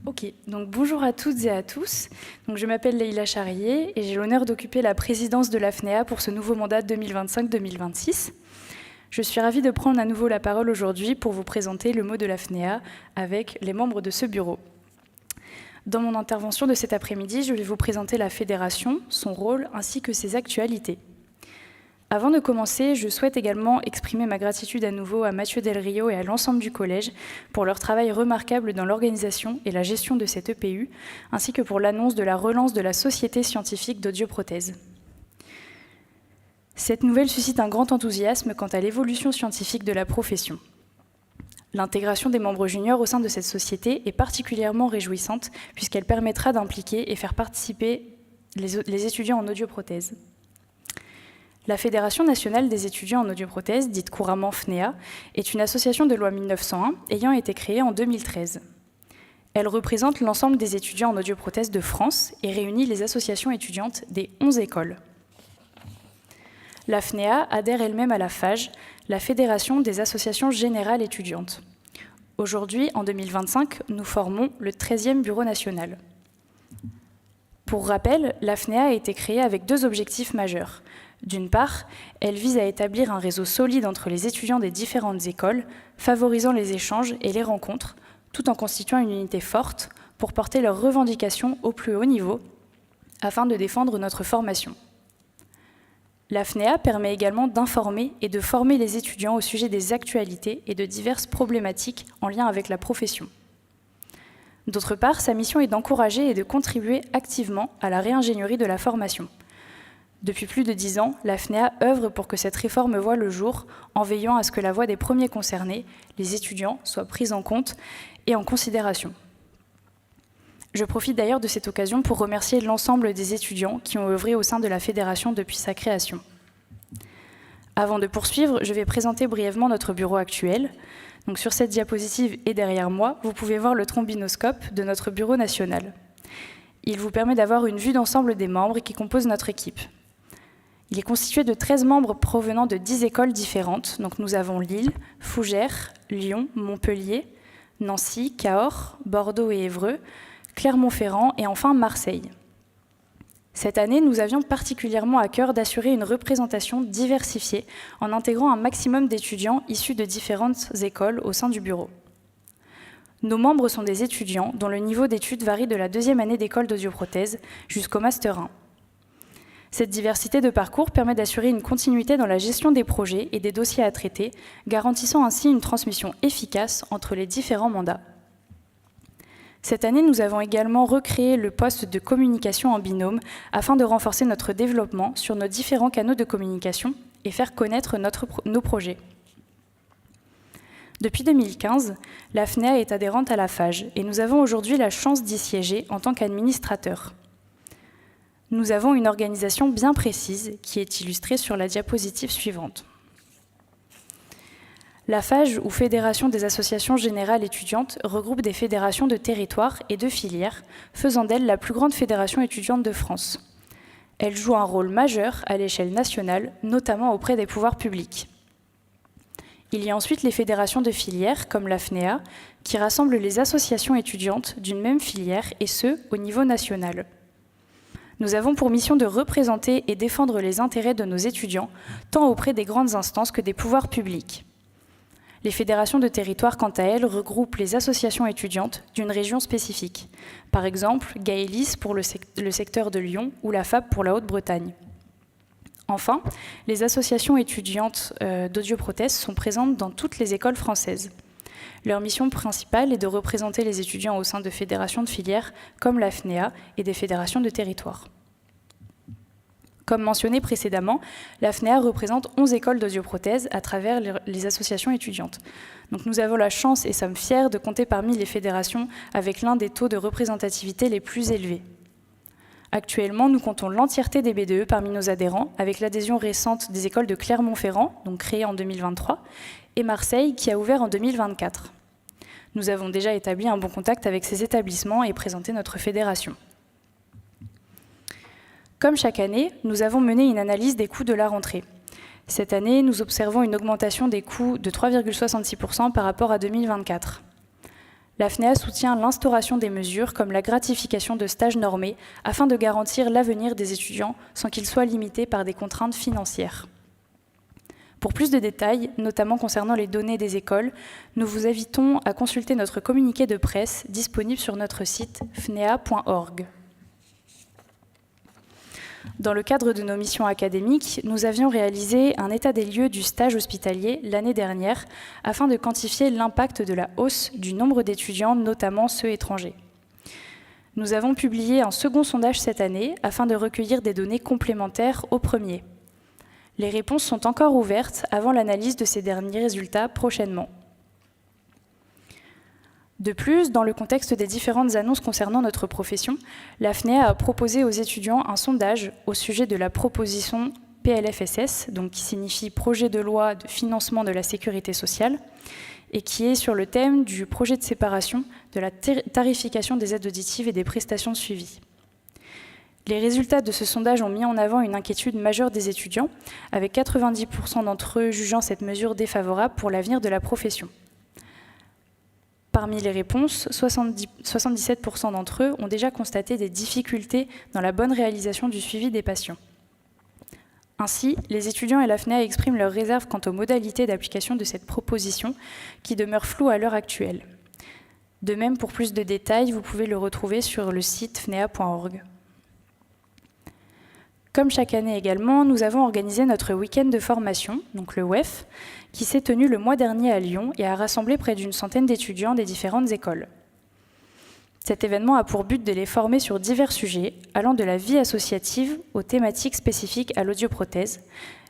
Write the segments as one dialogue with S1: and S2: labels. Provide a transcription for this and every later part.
S1: Ok, donc bonjour à toutes et à tous. Donc, je m'appelle Leïla Charrier et j'ai l'honneur d'occuper la présidence de l'AFNEA pour ce nouveau mandat 2025-2026. Je suis ravie de prendre à nouveau la parole aujourd'hui pour vous présenter le mot de l'AFNEA avec les membres de ce bureau. Dans mon intervention de cet après-midi, je vais vous présenter la fédération, son rôle ainsi que ses actualités. Avant de commencer, je souhaite également exprimer ma gratitude à nouveau à Mathieu Del Rio et à l'ensemble du collège pour leur travail remarquable dans l'organisation et la gestion de cette EPU, ainsi que pour l'annonce de la relance de la Société scientifique d'audioprothèse. Cette nouvelle suscite un grand enthousiasme quant à l'évolution scientifique de la profession. L'intégration des membres juniors au sein de cette société est particulièrement réjouissante puisqu'elle permettra d'impliquer et faire participer les étudiants en audioprothèse. La Fédération nationale des étudiants en audioprothèse, dite couramment FNEA, est une association de loi 1901 ayant été créée en 2013. Elle représente l'ensemble des étudiants en audioprothèse de France et réunit les associations étudiantes des 11 écoles. La FNEA adhère elle-même à la FAGE, la Fédération des associations générales étudiantes. Aujourd'hui, en 2025, nous formons le 13e bureau national. Pour rappel, la FNEA a été créée avec deux objectifs majeurs. D'une part, elle vise à établir un réseau solide entre les étudiants des différentes écoles, favorisant les échanges et les rencontres, tout en constituant une unité forte pour porter leurs revendications au plus haut niveau, afin de défendre notre formation. La FNEA permet également d'informer et de former les étudiants au sujet des actualités et de diverses problématiques en lien avec la profession. D'autre part, sa mission est d'encourager et de contribuer activement à la réingénierie de la formation. Depuis plus de 10 ans, la FNEA œuvre pour que cette réforme voie le jour, en veillant à ce que la voix des premiers concernés, les étudiants, soit prise en compte et en considération. Je profite d'ailleurs de cette occasion pour remercier l'ensemble des étudiants qui ont œuvré au sein de la fédération depuis sa création. Avant de poursuivre, je vais présenter brièvement notre bureau actuel. Donc, sur cette diapositive et derrière moi, vous pouvez voir le trombinoscope de notre bureau national. Il vous permet d'avoir une vue d'ensemble des membres qui composent notre équipe. Il est constitué de 13 membres provenant de 10 écoles différentes. Donc nous avons Lille, Fougères, Lyon, Montpellier, Nancy, Cahors, Bordeaux et Évreux, Clermont-Ferrand et enfin Marseille. Cette année, nous avions particulièrement à cœur d'assurer une représentation diversifiée en intégrant un maximum d'étudiants issus de différentes écoles au sein du bureau. Nos membres sont des étudiants dont le niveau d'études varie de la 2e année d'école d'audioprothèse jusqu'au Master 1. Cette diversité de parcours permet d'assurer une continuité dans la gestion des projets et des dossiers à traiter, garantissant ainsi une transmission efficace entre les différents mandats. Cette année, nous avons également recréé le poste de communication en binôme afin de renforcer notre développement sur nos différents canaux de communication et faire connaître nos projets. Depuis 2015, la FNEA est adhérente à la FAGE et nous avons aujourd'hui la chance d'y siéger en tant qu'administrateur. Nous avons une organisation bien précise qui est illustrée sur la diapositive suivante. La FAGE, ou Fédération des associations générales étudiantes, regroupe des fédérations de territoires et de filières, faisant d'elle la plus grande fédération étudiante de France. Elle joue un rôle majeur à l'échelle nationale, notamment auprès des pouvoirs publics. Il y a ensuite les fédérations de filières, comme la FNEA, qui rassemblent les associations étudiantes d'une même filière, et ce, au niveau national. Nous avons pour mission de représenter et défendre les intérêts de nos étudiants, tant auprès des grandes instances que des pouvoirs publics. Les fédérations de territoire, quant à elles, regroupent les associations étudiantes d'une région spécifique. Par exemple, Gaëlys pour le secteur de Lyon ou la FAB pour la Haute-Bretagne. Enfin, les associations étudiantes d'audioprothèse sont présentes dans toutes les écoles françaises. Leur mission principale est de représenter les étudiants au sein de fédérations de filières comme la FNEA et des fédérations de territoire. Comme mentionné précédemment, la FNEA représente 11 écoles d'audioprothèse à travers les associations étudiantes. Donc nous avons la chance et sommes fiers de compter parmi les fédérations avec l'un des taux de représentativité les plus élevés. Actuellement, nous comptons l'entièreté des BDE parmi nos adhérents, avec l'adhésion récente des écoles de Clermont-Ferrand, donc créée en 2023, et Marseille, qui a ouvert en 2024. Nous avons déjà établi un bon contact avec ces établissements et présenté notre fédération. Comme chaque année, nous avons mené une analyse des coûts de la rentrée. Cette année, nous observons une augmentation des coûts de 3,66% par rapport à 2024. la FNEA soutient l'instauration des mesures comme la gratification de stages normés afin de garantir l'avenir des étudiants sans qu'ils soient limités par des contraintes financières. Pour plus de détails, notamment concernant les données des écoles, nous vous invitons à consulter notre communiqué de presse disponible sur notre site fnea.org. Dans le cadre de nos missions académiques, nous avions réalisé un état des lieux du stage hospitalier l'année dernière afin de quantifier l'impact de la hausse du nombre d'étudiants, notamment ceux étrangers. Nous avons publié un second sondage cette année afin de recueillir des données complémentaires au premier. Les réponses sont encore ouvertes avant l'analyse de ces derniers résultats prochainement. De plus, dans le contexte des différentes annonces concernant notre profession, la FNEA a proposé aux étudiants un sondage au sujet de la proposition PLFSS, donc qui signifie Projet de loi de financement de la sécurité sociale, et qui est sur le thème du projet de séparation de la tarification des aides auditives et des prestations de suivi. Les résultats de ce sondage ont mis en avant une inquiétude majeure des étudiants, avec 90% d'entre eux jugeant cette mesure défavorable pour l'avenir de la profession. Parmi les réponses, 77% d'entre eux ont déjà constaté des difficultés dans la bonne réalisation du suivi des patients. Ainsi, les étudiants et la FNEA expriment leurs réserves quant aux modalités d'application de cette proposition, qui demeure floue à l'heure actuelle. De même, pour plus de détails, vous pouvez le retrouver sur le site fnea.org. Comme chaque année également, nous avons organisé notre week-end de formation, donc le WEF, qui s'est tenu le mois dernier à Lyon et a rassemblé près d'une centaine d'étudiants des différentes écoles. Cet événement a pour but de les former sur divers sujets, allant de la vie associative aux thématiques spécifiques à l'audioprothèse,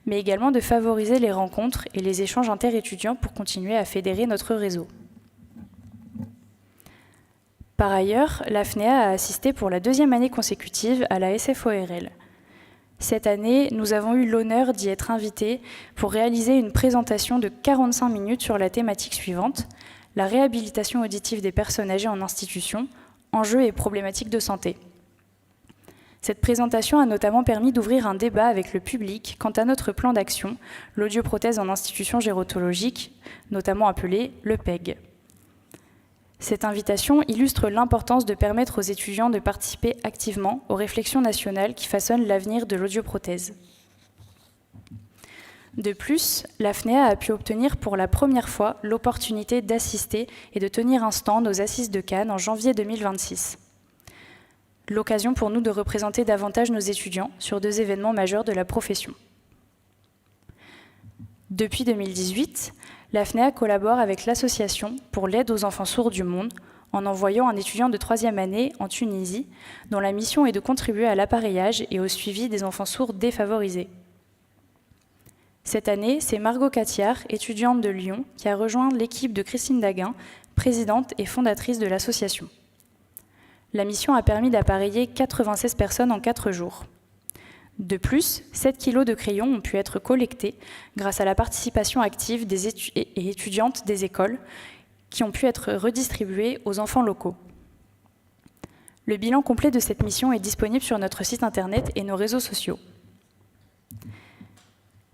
S1: mais également de favoriser les rencontres et les échanges interétudiants pour continuer à fédérer notre réseau. Par ailleurs, la FNEA a assisté pour la deuxième année consécutive à la SFORL. Cette année, nous avons eu l'honneur d'y être invités pour réaliser une présentation de 45 minutes sur la thématique suivante, la réhabilitation auditive des personnes âgées en institution, enjeux et problématiques de santé. Cette présentation a notamment permis d'ouvrir un débat avec le public quant à notre plan d'action, l'audioprothèse en institution gérontologique, notamment appelé le PEG. Cette invitation illustre l'importance de permettre aux étudiants de participer activement aux réflexions nationales qui façonnent l'avenir de l'audioprothèse. De plus, la FNEA a pu obtenir pour la première fois l'opportunité d'assister et de tenir un stand aux Assises de Cannes en janvier 2026. L'occasion pour nous de représenter davantage nos étudiants sur deux événements majeurs de la profession. Depuis 2018, la FNEA collabore avec l'Association pour l'aide aux enfants sourds du monde en envoyant un étudiant de 3e année en Tunisie, dont la mission est de contribuer à l'appareillage et au suivi des enfants sourds défavorisés. Cette année, c'est Margot Catiard, étudiante de Lyon, qui a rejoint l'équipe de Christine Daguin, présidente et fondatrice de l'association. La mission a permis d'appareiller 96 personnes en 4 jours. De plus, 7 kilos de crayons ont pu être collectés grâce à la participation active des étudiantes des écoles qui ont pu être redistribués aux enfants locaux. Le bilan complet de cette mission est disponible sur notre site internet et nos réseaux sociaux.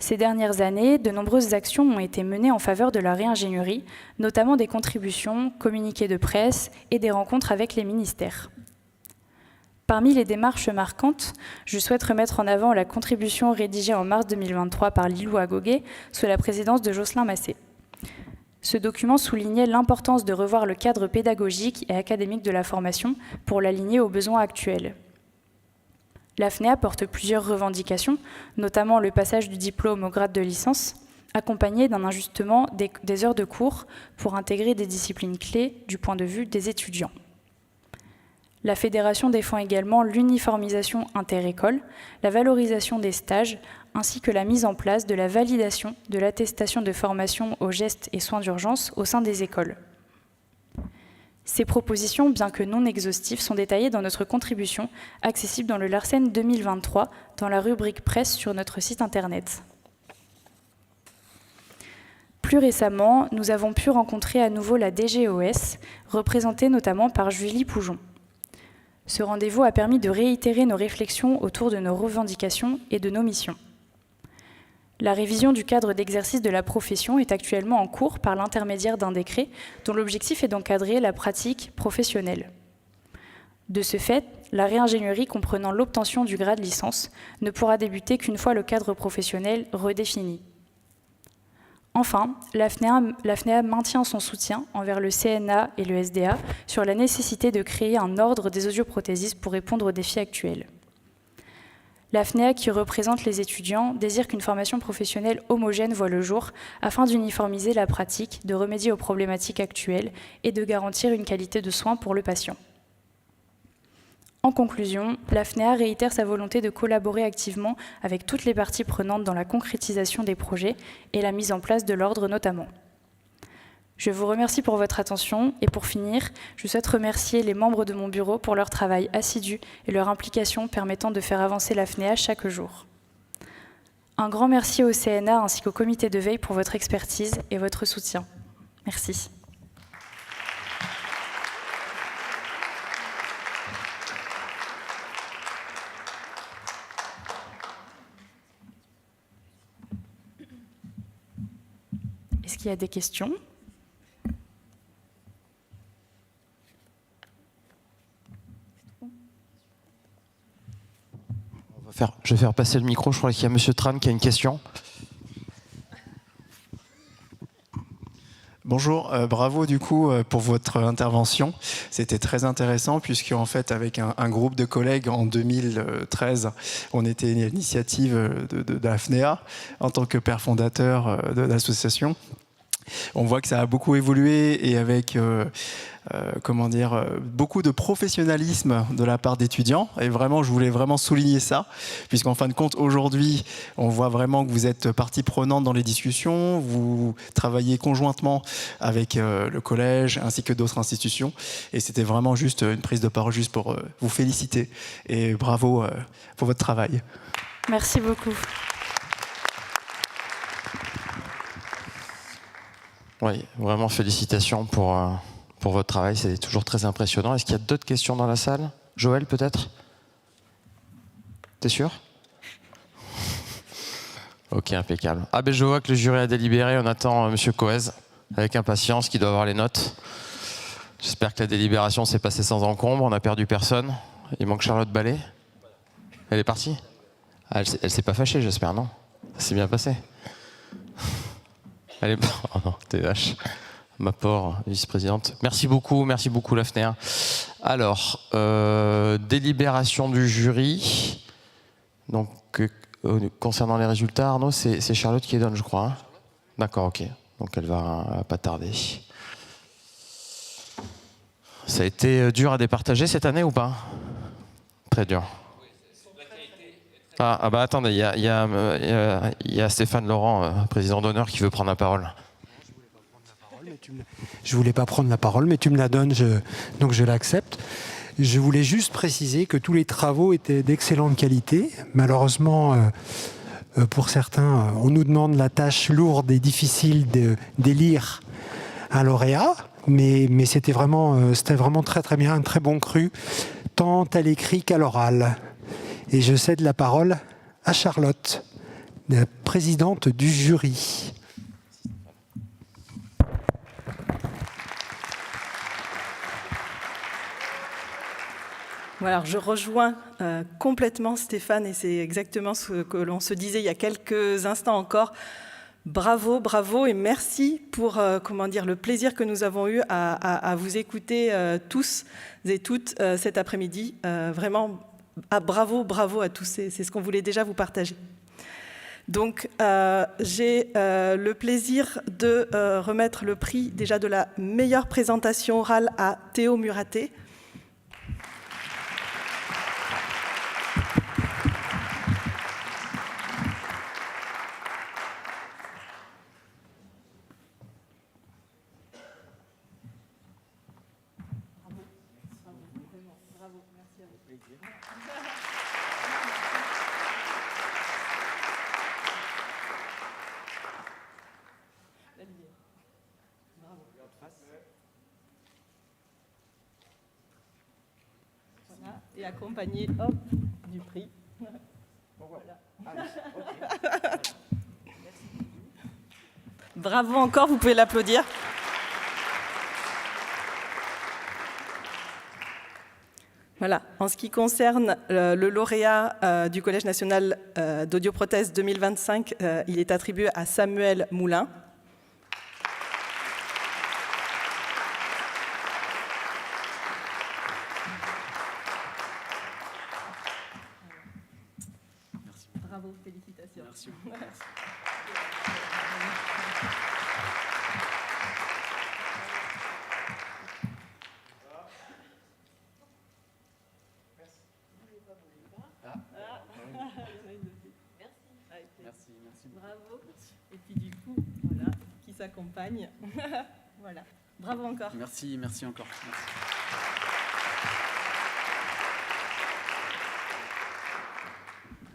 S1: Ces dernières années, de nombreuses actions ont été menées en faveur de la réingénierie, notamment des contributions, communiqués de presse et des rencontres avec les ministères. Parmi les démarches marquantes, je souhaite remettre en avant la contribution rédigée en mars 2023 par Lilou Agogé sous la présidence de Jocelyn Massé. Ce document soulignait l'importance de revoir le cadre pédagogique et académique de la formation pour l'aligner aux besoins actuels. La FNEA porte plusieurs revendications, notamment le passage du diplôme au grade de licence, accompagné d'un ajustement des heures de cours pour intégrer des disciplines clés du point de vue des étudiants. La Fédération défend également l'uniformisation inter-école, la valorisation des stages, ainsi que la mise en place de la validation de l'attestation de formation aux gestes et soins d'urgence au sein des écoles. Ces propositions, bien que non exhaustives, sont détaillées dans notre contribution, accessible dans le Larsen 2023, dans la rubrique presse sur notre site internet. Plus récemment, nous avons pu rencontrer à nouveau la DGOS, représentée notamment par Julie Poujon. Ce rendez-vous a permis de réitérer nos réflexions autour de nos revendications et de nos missions. La révision du cadre d'exercice de la profession est actuellement en cours par l'intermédiaire d'un décret dont l'objectif est d'encadrer la pratique professionnelle. De ce fait, la réingénierie comprenant l'obtention du grade licence ne pourra débuter qu'une fois le cadre professionnel redéfini. Enfin, la FNEA maintient son soutien envers le CNA et le SDA sur la nécessité de créer un ordre des audioprothésistes pour répondre aux défis actuels. La FNEA, qui représente les étudiants, désire qu'une formation professionnelle homogène voie le jour afin d'uniformiser la pratique, de remédier aux problématiques actuelles et de garantir une qualité de soins pour le patient. En conclusion, la FNEA réitère sa volonté de collaborer activement avec toutes les parties prenantes dans la concrétisation des projets et la mise en place de l'ordre notamment. Je vous remercie pour votre attention et pour finir, je souhaite remercier les membres de mon bureau pour leur travail assidu et leur implication permettant de faire avancer la FNEA chaque jour. Un grand merci au CNA ainsi qu'au comité de veille pour votre expertise et votre soutien. Merci. Est-ce qu'il y a des questions ?
S2: Je vais faire passer le micro. Je crois qu'il y a M. Tran qui a une question.
S3: Bonjour, bravo du coup pour votre intervention. C'était très intéressant puisque en fait avec un groupe de collègues en 2013, on était une initiative de la FNEA en tant que père fondateur de l'association. On voit que ça a beaucoup évolué et avec beaucoup de professionnalisme de la part d'étudiants. Et vraiment, je voulais vraiment souligner ça, puisqu'en fin de compte, aujourd'hui, on voit vraiment que vous êtes partie prenante dans les discussions, vous travaillez conjointement avec le collège ainsi que d'autres institutions. Et c'était vraiment juste une prise de parole juste pour vous féliciter. Et bravo pour votre travail.
S1: Merci beaucoup.
S2: Oui, vraiment félicitations pour votre travail, c'est toujours très impressionnant. Est-ce qu'il y a d'autres questions dans la salle ? Joël, peut-être ? T'es sûr ? Ok, impeccable. Ah ben je vois que le jury a délibéré, on attend M. Coez avec impatience, qui doit avoir les notes. J'espère que la délibération s'est passée sans encombre, on n'a perdu personne. Il manque Charlotte Ballet. Elle est partie ? Ah, elle s'est pas fâchée, j'espère, non ? Ça s'est bien passé. Elle est... Oh non, t'es vache. Ma pauvre vice-présidente. Merci beaucoup la FNEA. Alors, délibération du jury. Donc, concernant les résultats, Arnaud, c'est Charlotte qui les donne, je crois. Hein. D'accord, ok. Donc, elle va pas tarder. Ça a été dur à départager cette année ou pas ? Très dur. Ah bah attendez, il y a Stéphane Laurent, président d'honneur, qui veut prendre la parole.
S4: Je voulais pas prendre la parole, mais tu me la donnes, donc je l'accepte. Je voulais juste préciser que tous les travaux étaient d'excellente qualité. Malheureusement, pour certains, on nous demande la tâche lourde et difficile d'élire un lauréat, mais c'était vraiment très très bien, un très bon cru, tant à l'écrit qu'à l'oral. Et je cède la parole à Charlotte, la présidente du jury.
S5: Bon, alors je rejoins complètement Stéphane et c'est exactement ce que l'on se disait il y a quelques instants encore. Bravo, bravo et merci pour le plaisir que nous avons eu à vous écouter tous et toutes cet après-midi. Vraiment, bravo, bravo à tous, c'est ce qu'on voulait déjà vous partager. Donc, j'ai le plaisir de remettre le prix déjà de la meilleure présentation orale à Théo Muraté. Et accompagné du prix. Voilà. Bravo encore, vous pouvez l'applaudir. Voilà. En ce qui concerne le lauréat du Collège national d'audioprothèse 2025, il est attribué à Samuel Moulin.
S6: Merci.
S5: Bravo, félicitations.
S6: Merci. Merci.
S5: Bravo. Et puis du coup, voilà, qui s'accompagne. Voilà. Bravo encore.
S6: Merci encore. Merci.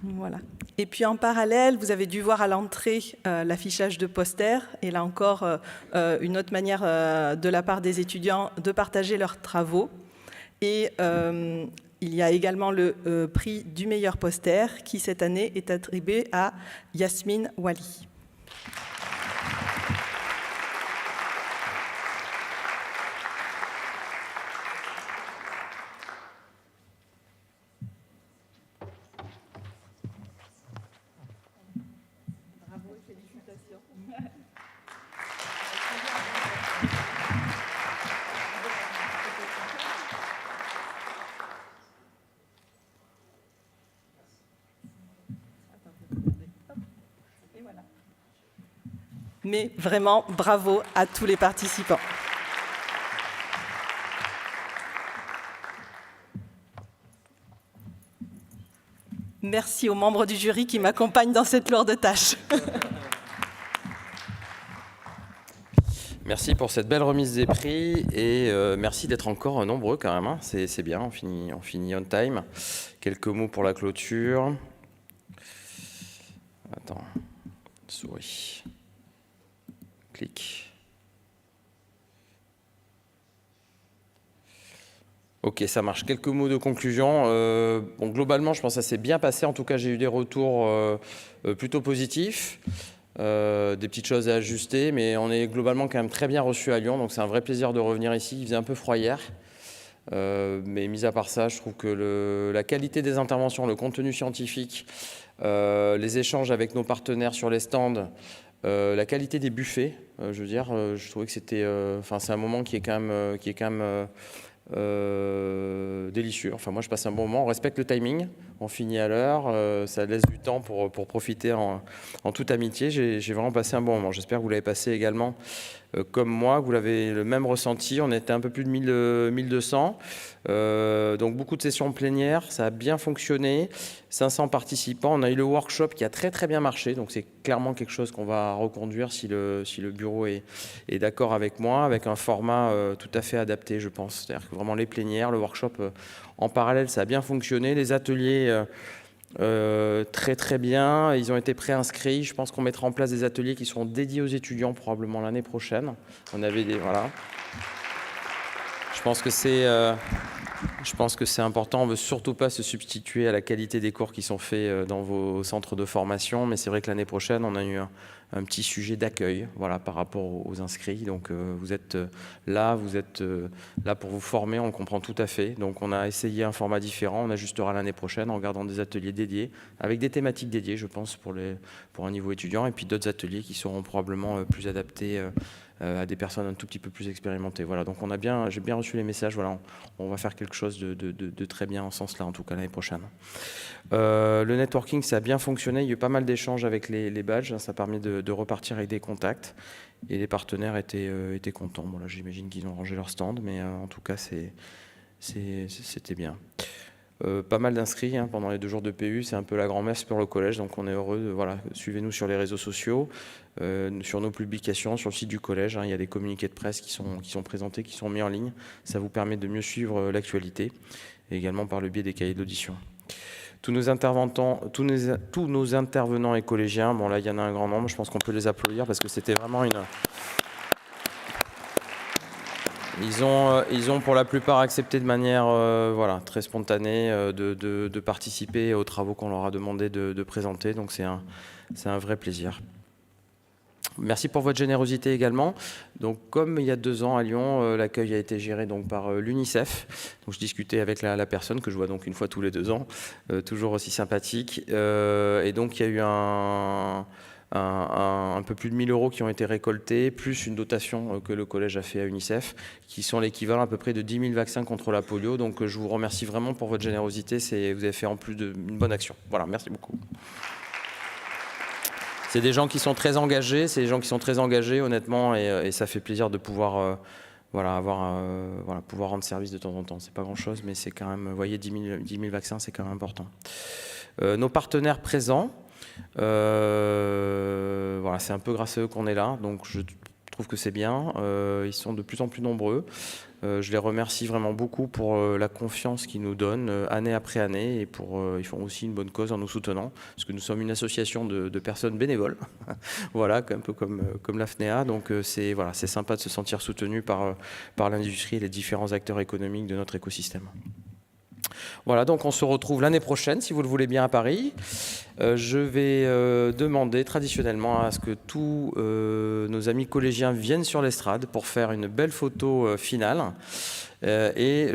S5: Voilà. Et puis en parallèle, vous avez dû voir à l'entrée l'affichage de posters. Et là encore, une autre manière de la part des étudiants de partager leurs travaux. Et il y a également le prix du meilleur poster qui, cette année, est attribué à Yasmine Wali. Bravo et félicitations. Et voilà. Mais vraiment, bravo à tous les participants. Merci aux membres du jury qui m'accompagnent dans cette lourde tâche.
S2: Merci pour cette belle remise des prix et merci d'être encore nombreux quand même. Hein. C'est bien, on finit on time. Quelques mots pour la clôture. Attends, souris. Clic. Ok, ça marche. Quelques mots de conclusion. Bon, globalement, je pense que ça s'est bien passé. En tout cas, j'ai eu des retours plutôt positifs. Des petites choses à ajuster, mais on est globalement quand même très bien reçus à Lyon, donc c'est un vrai plaisir de revenir ici. Il faisait un peu froid hier, mais mis à part ça, je trouve que la qualité des interventions, le contenu scientifique, les échanges avec nos partenaires sur les stands, la qualité des buffets, je veux dire, je trouvais que c'était, c'est un moment qui est quand même délicieux. Enfin, moi, je passe un bon moment. On respecte le timing. On finit à l'heure. Ça laisse du temps pour profiter en toute amitié. J'ai vraiment passé un bon moment. J'espère que vous l'avez passé également comme moi, que vous l'avez le même ressenti. On était un peu plus de 1200. Donc, beaucoup de sessions plénières. Ça a bien fonctionné. 500 participants. On a eu le workshop qui a très, très bien marché. Donc, c'est clairement quelque chose qu'on va reconduire si le bureau est d'accord avec moi, avec un format tout à fait adapté, je pense. C'est-à-dire que vraiment les plénières, le workshop en parallèle, ça a bien fonctionné. Les ateliers, très très bien. Ils ont été préinscrits. Je pense qu'on mettra en place des ateliers qui seront dédiés aux étudiants probablement l'année prochaine. On avait des... Voilà. Je pense que c'est important. On ne veut surtout pas se substituer à la qualité des cours qui sont faits dans vos centres de formation. Mais c'est vrai que l'année prochaine, on a eu un petit sujet d'accueil, voilà, par rapport aux inscrits. Donc vous êtes là pour vous former, on le comprend tout à fait. Donc on a essayé un format différent, on ajustera l'année prochaine en gardant des ateliers dédiés, avec des thématiques dédiées, je pense, pour un niveau étudiant, et puis d'autres ateliers qui seront probablement plus adaptés à des personnes un tout petit peu plus expérimentées. Voilà, donc j'ai bien reçu les messages, voilà, on va faire quelque chose de très bien en ce sens-là, en tout cas l'année prochaine. Le networking, ça a bien fonctionné, il y a eu pas mal d'échanges avec les badges, ça a permis de repartir avec des contacts, et les partenaires étaient contents. Bon, là, j'imagine qu'ils ont rangé leur stand, mais en tout cas, c'était bien. Pas mal d'inscrits pendant les 2 jours de PU, c'est un peu la grand-messe pour le collège, donc on est heureux. Voilà, suivez-nous sur les réseaux sociaux, sur nos publications, sur le site du collège. Il y a des communiqués de presse qui sont présentés, qui sont mis en ligne. Ça vous permet de mieux suivre l'actualité, et également par le biais des cahiers d'audition. Tous nos intervenants et collégiens, bon là il y en a un grand nombre, je pense qu'on peut les applaudir parce que c'était vraiment Ils ont pour la plupart accepté de manière très spontanée de participer aux travaux qu'on leur a demandé de présenter, donc c'est un vrai plaisir. Merci pour votre générosité également. Donc, comme il y a 2 ans à Lyon, l'accueil a été géré donc par l'UNICEF. Donc, je discutais avec la personne que je vois donc une fois tous les 2 ans, toujours aussi sympathique. Et donc, il y a eu un peu plus de 1 000 € qui ont été récoltés, plus une dotation que le collège a fait à UNICEF, qui sont l'équivalent à peu près de 10 000 vaccins contre la polio. Donc, je vous remercie vraiment pour votre générosité. Vous avez fait en plus une bonne action. Voilà, merci beaucoup. C'est des gens qui sont très engagés, honnêtement, et ça fait plaisir de pouvoir, pouvoir rendre service de temps en temps. C'est pas grand-chose, mais c'est quand même, vous voyez, 10 000 vaccins, c'est quand même important. Nos partenaires présents, c'est un peu grâce à eux qu'on est là, donc je trouve que c'est bien. Ils sont de plus en plus nombreux. Je les remercie vraiment beaucoup pour la confiance qu'ils nous donnent année après année, et ils font aussi une bonne cause en nous soutenant, parce que nous sommes une association de personnes bénévoles, voilà, un peu comme la FNEA, donc c'est sympa de se sentir soutenu par l'industrie et les différents acteurs économiques de notre écosystème. Voilà, donc on se retrouve l'année prochaine, si vous le voulez bien, à Paris. Je vais demander traditionnellement à ce que tous nos amis collégiens viennent sur l'estrade pour faire une belle photo finale. Et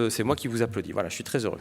S2: c'est moi qui vous applaudis. Voilà, je suis très heureux.